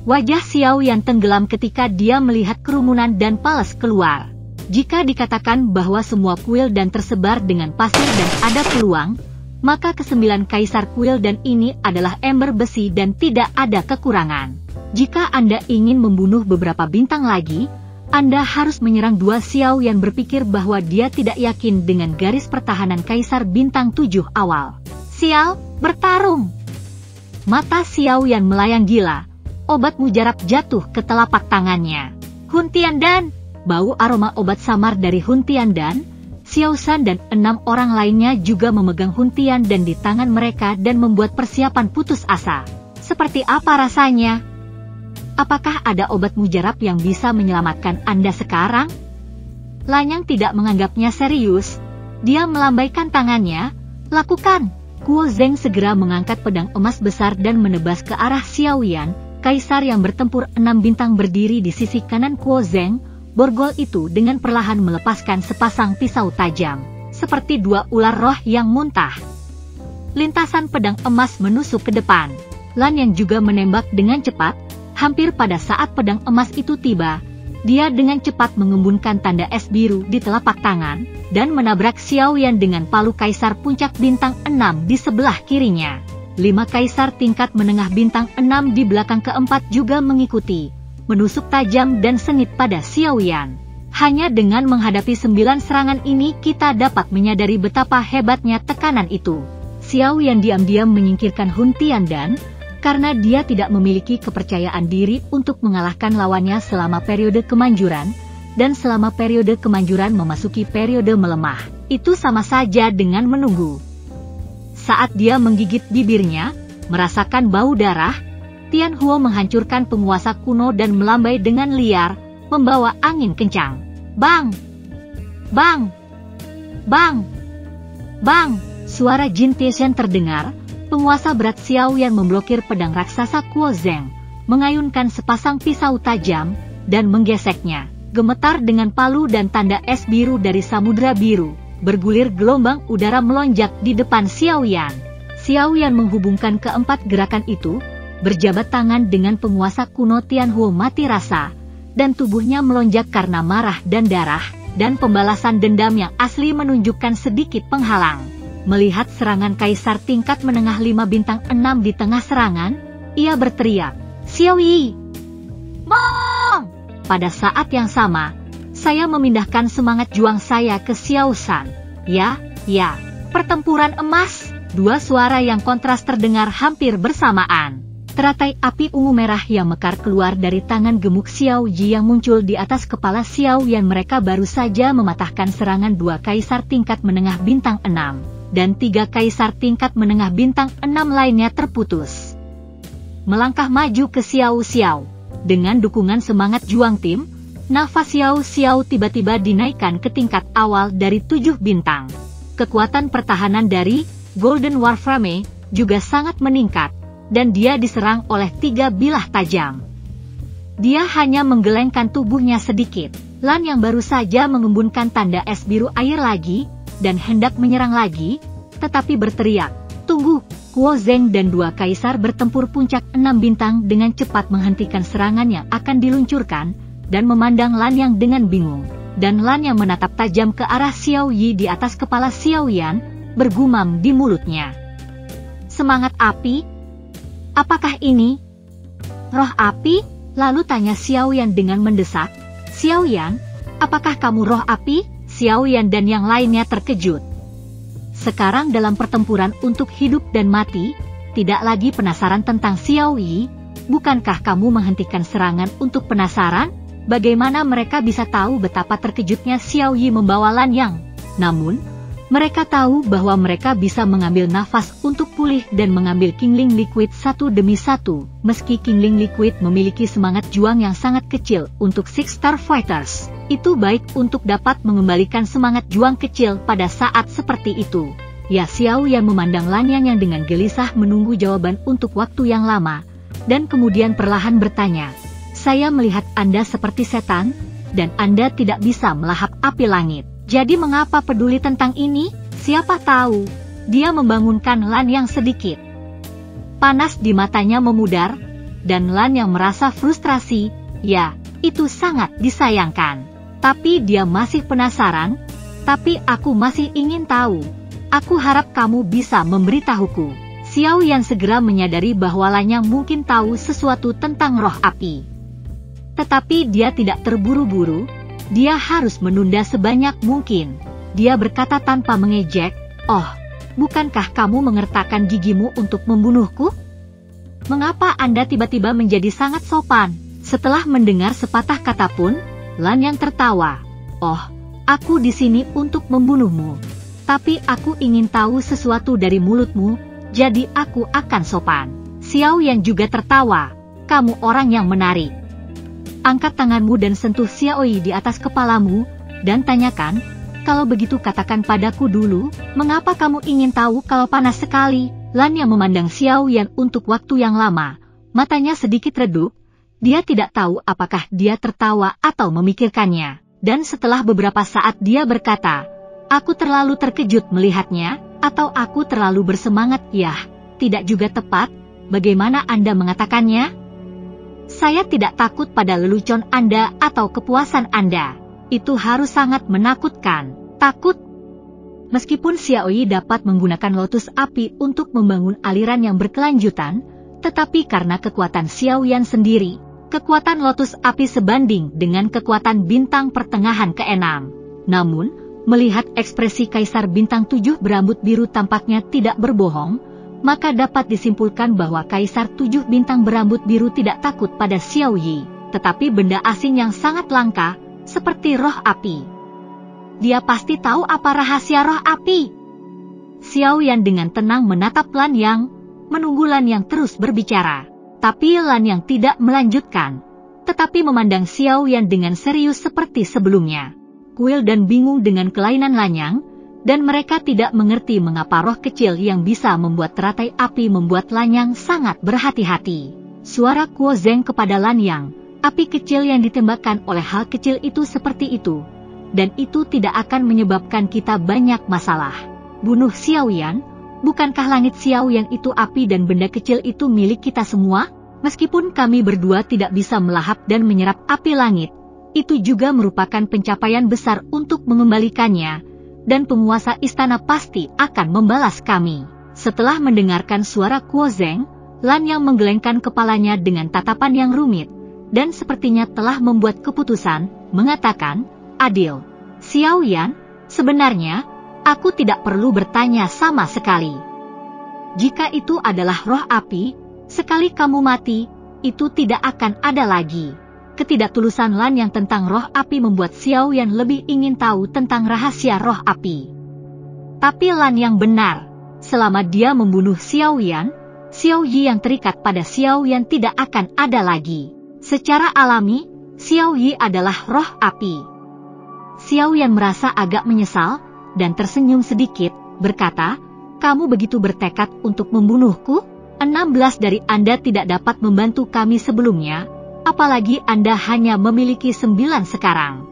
Wajah Xiao Yan tenggelam ketika dia melihat kerumunan dan Pales keluar. Jika dikatakan bahwa semua kuil dan tersebar dengan pasir dan ada peluang, maka ke-9 kaisar kuil dan ini adalah ember besi dan tidak ada kekurangan. Jika Anda ingin membunuh beberapa bintang lagi, Anda harus menyerang 2. Xiao Yan berpikir bahwa dia tidak yakin dengan garis pertahanan kaisar bintang 7 awal. Xiao, bertarung! Mata Xiao Yan melayang gila. Obat mujarab jatuh ke telapak tangannya. Hun Tiandan! Bau aroma obat samar dari Hun Tiandan. Xiao San dan 6 orang lainnya juga memegang Hun Tiandan di tangan mereka dan membuat persiapan putus asa. Seperti apa rasanya? Apakah ada obat mujarab yang bisa menyelamatkan Anda sekarang? Lanyang tidak menganggapnya serius. Dia melambaikan tangannya. Lakukan! Kuo Zeng segera mengangkat pedang emas besar dan menebas ke arah Xiao Yan. Kaisar yang bertempur 6 bintang berdiri di sisi kanan Kuo Zeng. Borgol itu dengan perlahan melepaskan sepasang pisau tajam, seperti 2 ular roh yang muntah. Lintasan pedang emas menusuk ke depan. Lan yang juga menembak dengan cepat. Hampir pada saat pedang emas itu tiba, dia dengan cepat mengembunkan tanda es biru di telapak tangan, dan menabrak Xiao Yan dengan palu kaisar puncak bintang 6 di sebelah kirinya. 5 kaisar tingkat menengah bintang 6 di belakang keempat juga mengikuti, menusuk tajam dan sengit pada Xiao Yan. Hanya dengan menghadapi 9 serangan ini kita dapat menyadari betapa hebatnya tekanan itu. Xiao Yan diam-diam menyingkirkan Hun Tiandan, karena dia tidak memiliki kepercayaan diri untuk mengalahkan lawannya selama periode kemanjuran, dan selama periode kemanjuran memasuki periode melemah, itu sama saja dengan menunggu. Saat dia menggigit bibirnya, merasakan bau darah, Tian Huo menghancurkan penguasa kuno dan melambai dengan liar, membawa angin kencang. Bang! Bang! Bang! Bang! Suara Jin Tieshan terdengar. Penguasa berat Xiao Yan memblokir pedang raksasa Kuo Zeng, mengayunkan sepasang pisau tajam, dan menggeseknya. Gemetar dengan palu dan tanda es biru dari Samudra Biru, bergulir gelombang udara melonjak di depan Xiao Yan. Xiao Yan menghubungkan keempat gerakan itu, berjabat tangan dengan penguasa kuno Tian Huo mati rasa, dan tubuhnya melonjak karena marah dan darah, dan pembalasan dendam yang asli menunjukkan sedikit penghalang. Melihat serangan kaisar tingkat menengah 5 bintang 6 di tengah serangan, ia berteriak, Xiao Yi! Mong! Pada saat yang sama, saya memindahkan semangat juang saya ke Xiao San. Ya, pertempuran emas! 2 suara yang kontras terdengar hampir bersamaan. Teratai api ungu merah yang mekar keluar dari tangan gemuk Xiao Yi yang muncul di atas kepala Xiao Yan. Mereka baru saja mematahkan serangan 2 kaisar tingkat menengah bintang 6. Dan 3 kaisar tingkat menengah bintang 6 lainnya terputus. Melangkah maju ke Xiao Xiao. Dengan dukungan semangat juang tim, nafas Xiao Xiao tiba-tiba dinaikkan ke tingkat awal dari 7 bintang. Kekuatan pertahanan dari Golden Warframe juga sangat meningkat, dan dia diserang oleh 3 bilah tajam. Dia hanya menggelengkan tubuhnya sedikit. Lan yang baru saja mengembunkan tanda es biru air lagi, dan hendak menyerang lagi, tetapi berteriak, tunggu! Kuo Zeng dan 2 kaisar bertempur puncak 6 bintang dengan cepat menghentikan serangan yang akan diluncurkan, dan memandang Lan Yang dengan bingung. Dan Lan Yang menatap tajam ke arah Xiao Yi di atas kepala Xiao Yan, bergumam di mulutnya. Semangat api? Apakah ini roh api? Lalu tanya Xiao Yan dengan mendesak. Xiao Yan, apakah kamu roh api? Xiao Yan dan yang lainnya terkejut. Sekarang dalam pertempuran untuk hidup dan mati, tidak lagi penasaran tentang Xiao Yi. Bukankah kamu menghentikan serangan untuk penasaran? Bagaimana mereka bisa tahu betapa terkejutnya Xiao Yi membawa Lan Yang? Namun, mereka tahu bahwa mereka bisa mengambil nafas untuk pulih dan mengambil Kingling Liquid satu demi satu. Meski Kingling Liquid memiliki semangat juang yang sangat kecil untuk Six Star Fighters, itu baik untuk dapat mengembalikan semangat juang kecil pada saat seperti itu. Ya, Xiao Yan memandang Lan Yang dengan gelisah menunggu jawaban untuk waktu yang lama, dan kemudian perlahan bertanya, saya melihat Anda seperti setan, dan Anda tidak bisa melahap api langit. Jadi mengapa peduli tentang ini? Siapa tahu. Dia membangunkan Lan Yang sedikit. Panas di matanya memudar. dan Lan yang merasa frustrasi. Ya, itu sangat disayangkan. Tapi dia masih penasaran. Tapi aku masih ingin tahu. Aku harap kamu bisa memberitahuku. Xiao Yan segera menyadari bahwa Lan Yang mungkin tahu sesuatu tentang roh api. Tetapi dia tidak terburu-buru. Dia harus menunda sebanyak mungkin. Dia berkata tanpa mengejek, "Oh, bukankah kamu mengertakkan gigimu untuk membunuhku? Mengapa Anda tiba-tiba menjadi sangat sopan?" Setelah mendengar sepatah kata pun, Lan Yang tertawa. "Oh, aku di sini untuk membunuhmu. Tapi aku ingin tahu sesuatu dari mulutmu, jadi aku akan sopan." Xiao Yan juga tertawa. "Kamu orang yang menarik. Angkat tanganmu dan sentuh Xiaoyi di atas kepalamu, dan tanyakan, kalau begitu katakan padaku dulu, mengapa kamu ingin tahu kalau panas sekali?" Lan yang memandang Xiao Yan untuk waktu yang lama, matanya sedikit redup. Dia tidak tahu apakah dia tertawa atau memikirkannya. Dan setelah beberapa saat dia berkata, "Aku terlalu terkejut melihatnya, atau aku terlalu bersemangat?" "Yah, tidak juga tepat. Bagaimana Anda mengatakannya?" "Saya tidak takut pada lelucon Anda atau kepuasan Anda. Itu harus sangat menakutkan." "Takut?" Meskipun Xiaoyi dapat menggunakan lotus api untuk membangun aliran yang berkelanjutan, tetapi karena kekuatan Xiao Yan sendiri, kekuatan lotus api sebanding dengan kekuatan bintang pertengahan ke-6. Namun, melihat ekspresi Kaisar Bintang 7 berambut biru tampaknya tidak berbohong, maka dapat disimpulkan bahwa Kaisar 7 bintang berambut biru tidak takut pada Xiao Yi, tetapi benda asing yang sangat langka, seperti roh api. Dia pasti tahu apa rahasia roh api. Xiao Yan dengan tenang menatap Lan Yang, menunggu Lan Yang terus berbicara. Tapi Lan Yang tidak melanjutkan, tetapi memandang Xiao Yan dengan serius seperti sebelumnya. Kuil dan bingung dengan kelainan Lan Yang, dan mereka tidak mengerti mengapa roh kecil yang bisa membuat teratai api membuat Lan Yang sangat berhati-hati. Suara Kuo Zeng kepada Lan Yang, "Api kecil yang ditembakkan oleh hal kecil itu seperti itu, dan itu tidak akan menyebabkan kita banyak masalah. Bunuh Xiao Yan. Bukankah langit Xiao Yan itu api dan benda kecil itu milik kita semua? Meskipun kami berdua tidak bisa melahap dan menyerap api langit, itu juga merupakan pencapaian besar untuk mengembalikannya, dan penguasa istana pasti akan membalas kami." Setelah mendengarkan suara Kuo Zeng, Lan Yang menggelengkan kepalanya dengan tatapan yang rumit, dan sepertinya telah membuat keputusan, mengatakan, "Adil. Xiao Yan, sebenarnya, aku tidak perlu bertanya sama sekali. Jika itu adalah roh api, sekali kamu mati, itu tidak akan ada lagi." Ketidaktulusan Lan Yang tentang roh api membuat Xiao Yan lebih ingin tahu tentang rahasia roh api. Tapi Lan Yang benar. Selama dia membunuh Xiao Yan, Xiao Yi yang terikat pada Xiao Yan tidak akan ada lagi. Secara alami, Xiao Yi adalah roh api. Xiao Yan merasa agak menyesal, dan tersenyum sedikit, berkata, "Kamu begitu bertekad untuk membunuhku? 16 dari Anda tidak dapat membantu kami sebelumnya, apalagi Anda hanya memiliki 9 sekarang.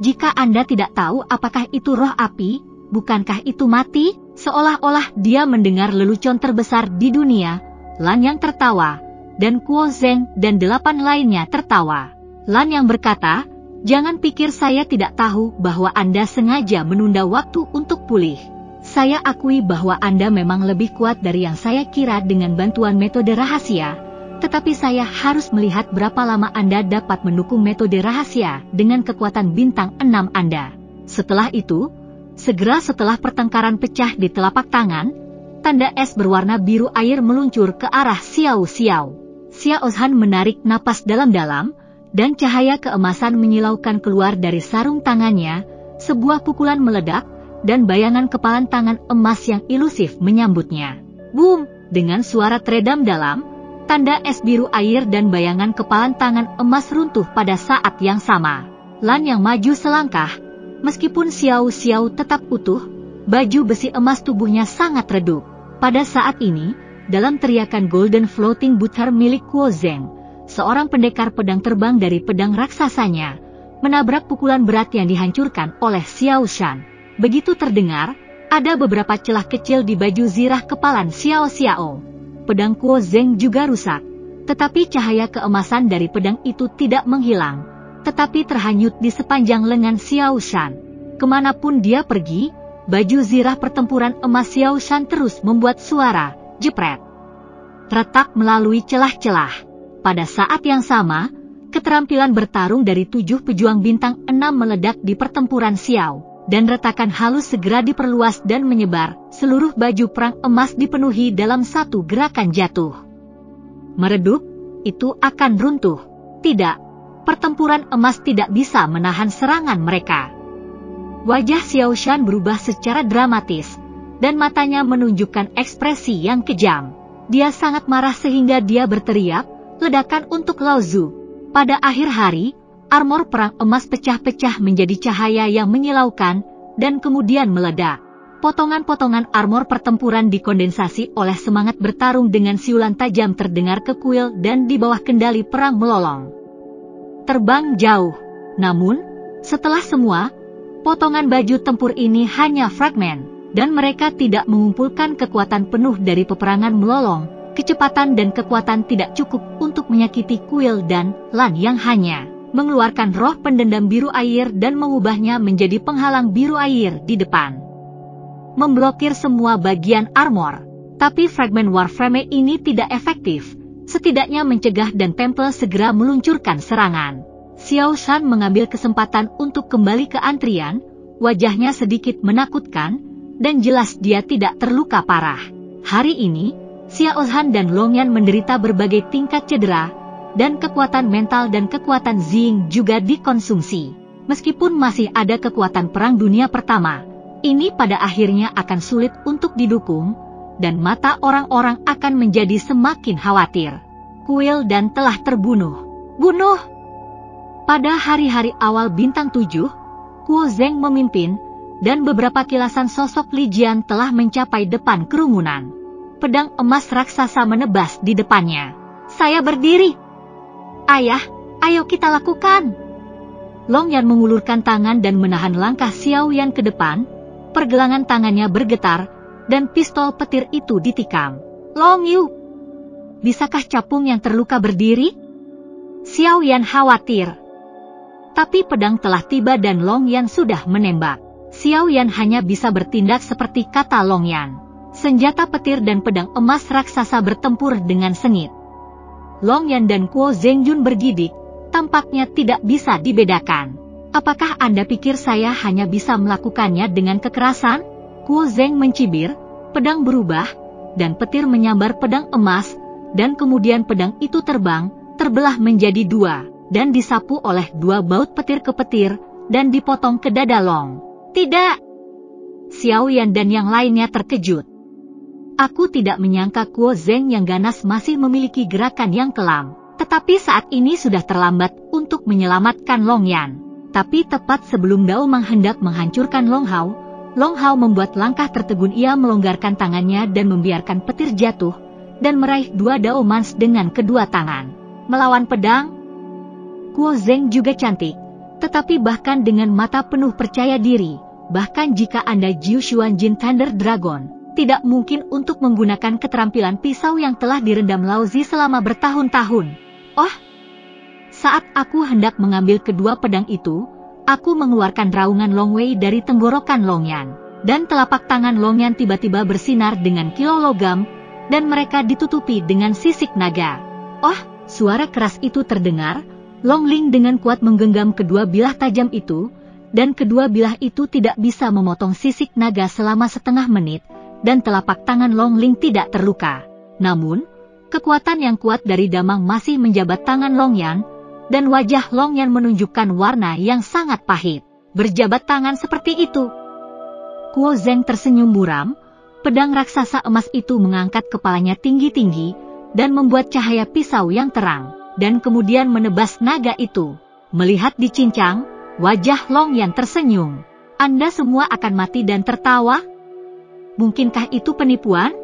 Jika Anda tidak tahu apakah itu roh api, bukankah itu mati?" Seolah-olah dia mendengar lelucon terbesar di dunia. Lan Yang tertawa, dan Kuo Zeng dan 8 lainnya tertawa. Lan Yang berkata, "Jangan pikir saya tidak tahu bahwa Anda sengaja menunda waktu untuk pulih. Saya akui bahwa Anda memang lebih kuat dari yang saya kira dengan bantuan metode rahasia, tetapi saya harus melihat berapa lama Anda dapat mendukung metode rahasia dengan kekuatan bintang 6 Anda." Setelah itu, segera setelah pertengkaran pecah di telapak tangan, tanda es berwarna biru air meluncur ke arah Xiao Xiao. Xiao Zhan menarik napas dalam-dalam, dan cahaya keemasan menyilaukan keluar dari sarung tangannya. Sebuah pukulan meledak, dan bayangan kepalan tangan emas yang ilusif menyambutnya. Boom! Dengan suara teredam dalam, tanda es biru air dan bayangan kepalan tangan emas runtuh pada saat yang sama. Lan Yang maju selangkah. Meskipun Xiao Xiao tetap utuh, baju besi emas tubuhnya sangat redup. Pada saat ini, dalam teriakan Golden Floating Butter milik Kuo Zeng, seorang pendekar pedang terbang dari pedang raksasanya, menabrak pukulan berat yang dihancurkan oleh Xiao Shan. Begitu terdengar, ada beberapa celah kecil di baju zirah kepalan Xiao Xiao. Pedang Kuo Zeng juga rusak, Tetapi cahaya keemasan dari pedang itu tidak menghilang, tetapi terhanyut di sepanjang lengan Xiao Shan. Kemanapun dia pergi, baju zirah pertempuran emas Xiao Shan terus membuat suara jepret retak melalui celah-celah. Pada saat yang sama, keterampilan bertarung dari 7 pejuang bintang 6 meledak di pertempuran Xiao, dan retakan halus segera diperluas dan menyebar. Seluruh baju perang emas dipenuhi dalam satu gerakan jatuh. Meredup, itu akan runtuh. Tidak, pertempuran emas tidak bisa menahan serangan mereka. Wajah Xiao Shan berubah secara dramatis, dan matanya menunjukkan ekspresi yang kejam. Dia sangat marah sehingga dia berteriak, ledakan untuk Lao Zu. Pada akhir hari, armor perang emas pecah-pecah menjadi cahaya yang menyilaukan, dan kemudian meledak. Potongan-potongan armor pertempuran dikondensasi oleh semangat bertarung dengan siulan tajam terdengar ke kuil dan di bawah kendali perang melolong. Terbang jauh. Namun, setelah semua, potongan baju tempur ini hanya fragmen, dan mereka tidak mengumpulkan kekuatan penuh dari peperangan melolong. Kecepatan dan kekuatan tidak cukup untuk menyakiti kuil dan Lan yang hanya mengeluarkan roh pendendam biru air dan mengubahnya menjadi penghalang biru air di depan. Memblokir semua bagian armor. Tapi fragmen Warframe ini tidak efektif, setidaknya mencegah dan Temple segera meluncurkan serangan. Xiao Shan mengambil kesempatan untuk kembali ke antrian, wajahnya sedikit menakutkan, dan jelas dia tidak terluka parah. Hari ini, Xiao Shan dan Long Yan menderita berbagai tingkat cedera, dan kekuatan mental dan kekuatan Xing juga dikonsumsi. Meskipun masih ada kekuatan Perang Dunia Pertama, ini pada akhirnya akan sulit untuk didukung, dan mata orang-orang akan menjadi semakin khawatir. Kuil dan telah terbunuh. Bunuh! Pada hari-hari awal Bintang 7, Kuo Zeng memimpin, dan beberapa kilasan sosok Li Jian telah mencapai depan kerumunan. Pedang emas raksasa menebas di depannya. Saya berdiri. Ayah, ayo kita lakukan. Long Yan mengulurkan tangan dan menahan langkah Xiao Yan ke depan. Pergelangan tangannya bergetar, dan pistol petir itu ditikam. Long Yu, bisakah capung yang terluka berdiri? Xiao Yan khawatir. Tapi pedang telah tiba dan Long Yan sudah menembak. Xiao Yan hanya bisa bertindak seperti kata Long Yan. Senjata petir dan pedang emas raksasa bertempur dengan sengit. Long Yan dan Kuo Zengjun bergidik, tampaknya tidak bisa dibedakan. Apakah Anda pikir saya hanya bisa melakukannya dengan kekerasan? Kuo Zeng mencibir, pedang berubah, dan petir menyambar pedang emas, dan kemudian pedang itu terbang, terbelah menjadi dua, dan disapu oleh dua baut petir ke petir, dan dipotong ke dada Long. Tidak! Xiao Yan dan yang lainnya terkejut. Aku tidak menyangka Kuo Zeng yang ganas masih memiliki gerakan yang kelam, tetapi saat ini sudah terlambat untuk menyelamatkan Long Yan. Tapi tepat sebelum Dao Mang hendak menghancurkan Long Hao membuat langkah tertegun. Ia melonggarkan tangannya dan membiarkan petir jatuh, dan meraih dua Dao Mans dengan kedua tangan. Melawan pedang? Kuo Zeng juga cantik, tetapi bahkan dengan mata penuh percaya diri, bahkan jika Anda Jiu Xuan Jin Thunder Dragon, tidak mungkin untuk menggunakan keterampilan pisau yang telah direndam Lao Zi selama bertahun-tahun. Oh! Saat aku hendak mengambil kedua pedang itu, aku mengeluarkan raungan Long Wei dari tenggorokan Long Yan, dan telapak tangan Long Yan tiba-tiba bersinar dengan kilau logam, dan mereka ditutupi dengan sisik naga. Oh, suara keras itu terdengar. Long Ling dengan kuat menggenggam kedua bilah tajam itu, dan kedua bilah itu tidak bisa memotong sisik naga selama setengah menit, dan telapak tangan Long Ling tidak terluka. Namun, kekuatan yang kuat dari damang masih menjabat tangan Long Yan, dan wajah Long Yan menunjukkan warna yang sangat pahit. Berjabat tangan seperti itu. Kuo Zeng tersenyum muram, pedang raksasa emas itu mengangkat kepalanya tinggi-tinggi, dan membuat cahaya pisau yang terang, dan kemudian menebas naga itu. Melihat dicincang, wajah Long Yan tersenyum. Anda semua akan mati dan tertawa? Mungkinkah itu penipuan?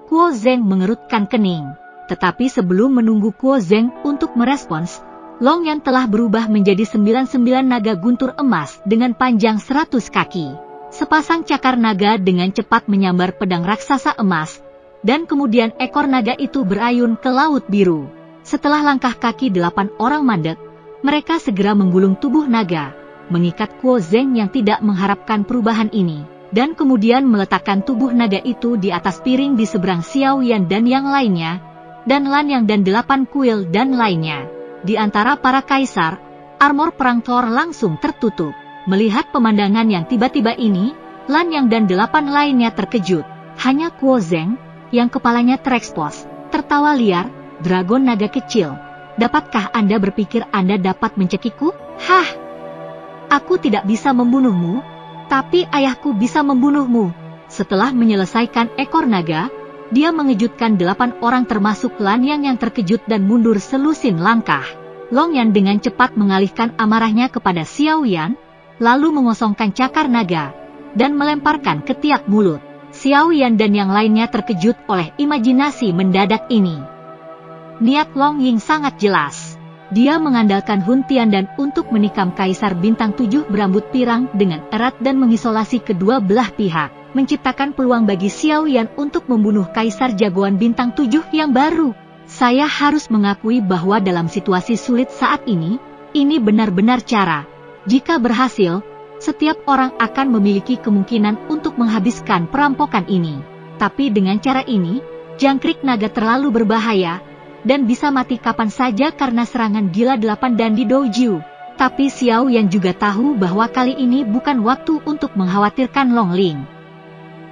Kuo Zeng mengerutkan kening. Tetapi sebelum menunggu Kuo Zeng untuk merespons, Long Yan telah berubah menjadi 99 naga guntur emas dengan panjang 100 kaki. Sepasang cakar naga dengan cepat menyambar pedang raksasa emas, dan kemudian ekor naga itu berayun ke Laut Biru. Setelah langkah kaki 8 orang mandek, mereka segera menggulung tubuh naga, mengikat Kuo Zeng yang tidak mengharapkan perubahan ini, dan kemudian meletakkan tubuh naga itu di atas piring di seberang Xiao Yan dan yang lainnya, dan Lan Yang dan 8 kuil dan lainnya. Di antara para kaisar, armor perang Thor langsung tertutup. Melihat pemandangan yang tiba-tiba ini, Lan Yang dan 8 lainnya terkejut. Hanya Kuo Zeng, yang kepalanya terekspos, tertawa liar. Dragon naga kecil, dapatkah Anda berpikir Anda dapat mencekikku? Hah! Aku tidak bisa membunuhmu, tapi ayahku bisa membunuhmu. Setelah menyelesaikan ekor naga, dia mengejutkan 8 orang termasuk Lan Yang terkejut dan mundur selusin langkah. Long Yan dengan cepat mengalihkan amarahnya kepada Xiao Yan, lalu mengosongkan cakar naga, dan melemparkan ke tiap mulut. Xiao Yan dan yang lainnya terkejut oleh imajinasi mendadak ini. Niat Long Ying sangat jelas. Dia mengandalkan Hun Tiandan untuk menikam Kaisar Bintang 7 berambut pirang dengan erat dan mengisolasi kedua belah pihak, menciptakan peluang bagi Xiao Yan untuk membunuh Kaisar Jagoan Bintang 7 yang baru. Saya harus mengakui bahwa dalam situasi sulit saat ini benar-benar cara. Jika berhasil, setiap orang akan memiliki kemungkinan untuk menghabiskan perampokan ini. Tapi dengan cara ini, jangkrik naga terlalu berbahaya, dan bisa mati kapan saja karena serangan gila 8 dan di Doju. Tapi Xiao Yan juga tahu bahwa kali ini bukan waktu untuk mengkhawatirkan Long Ling.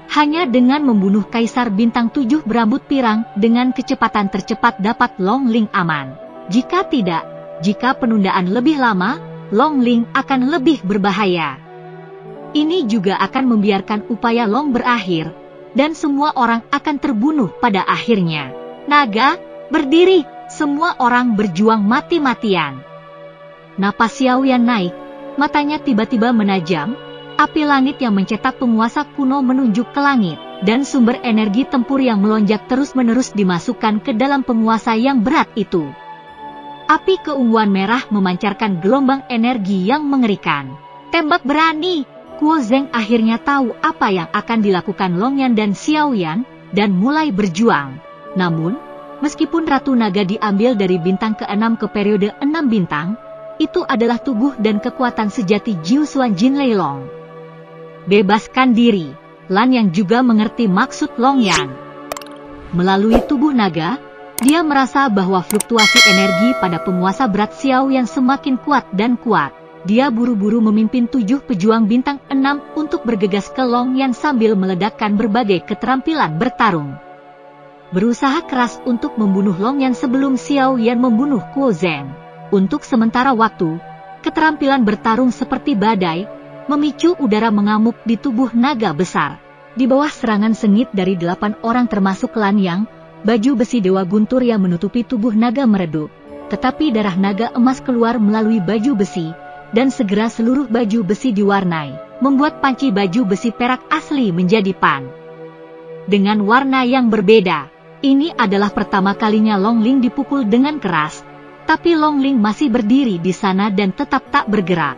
Hanya dengan membunuh Kaisar Bintang 7 berambut pirang dengan kecepatan tercepat dapat Long Ling aman. Jika tidak, jika penundaan lebih lama, Long Ling akan lebih berbahaya. Ini juga akan membiarkan upaya Long berakhir, dan semua orang akan terbunuh pada akhirnya. Naga, berdiri, semua orang berjuang mati-matian. Napas Xiao Yan naik, matanya tiba-tiba menajam, api langit yang mencetak penguasa kuno menunjuk ke langit, dan sumber energi tempur yang melonjak terus-menerus dimasukkan ke dalam penguasa yang berat itu. Api keunguan merah memancarkan gelombang energi yang mengerikan. Tembak berani! Kuo Zeng akhirnya tahu apa yang akan dilakukan Long Yan dan Xiao Yan, dan mulai berjuang. Namun, meskipun Ratu Naga diambil dari bintang ke-6 ke periode 6 bintang, itu adalah tubuh dan kekuatan sejati Jiu Xuan Jin Lei Long. Bebaskan diri. Lan Yang juga mengerti maksud Long Yan. Melalui tubuh naga, dia merasa bahwa fluktuasi energi pada penguasa berat Xiao yang semakin kuat dan kuat. Dia buru-buru memimpin 7 pejuang bintang 6 untuk bergegas ke Long Yan sambil meledakkan berbagai keterampilan bertarung. Berusaha keras untuk membunuh Long Yan sebelum Xiao Yan membunuh Kuo Zeng. Untuk sementara waktu, keterampilan bertarung seperti badai, memicu udara mengamuk di tubuh naga besar. Di bawah serangan sengit dari 8 orang termasuk Lan Yang, baju besi Dewa Guntur yang menutupi tubuh naga meredup. Tetapi darah naga emas keluar melalui baju besi, dan segera seluruh baju besi diwarnai, membuat panci baju besi perak asli menjadi pan. Dengan warna yang berbeda. Ini adalah pertama kalinya Long Ling dipukul dengan keras, tapi Long Ling masih berdiri di sana dan tetap tak bergerak.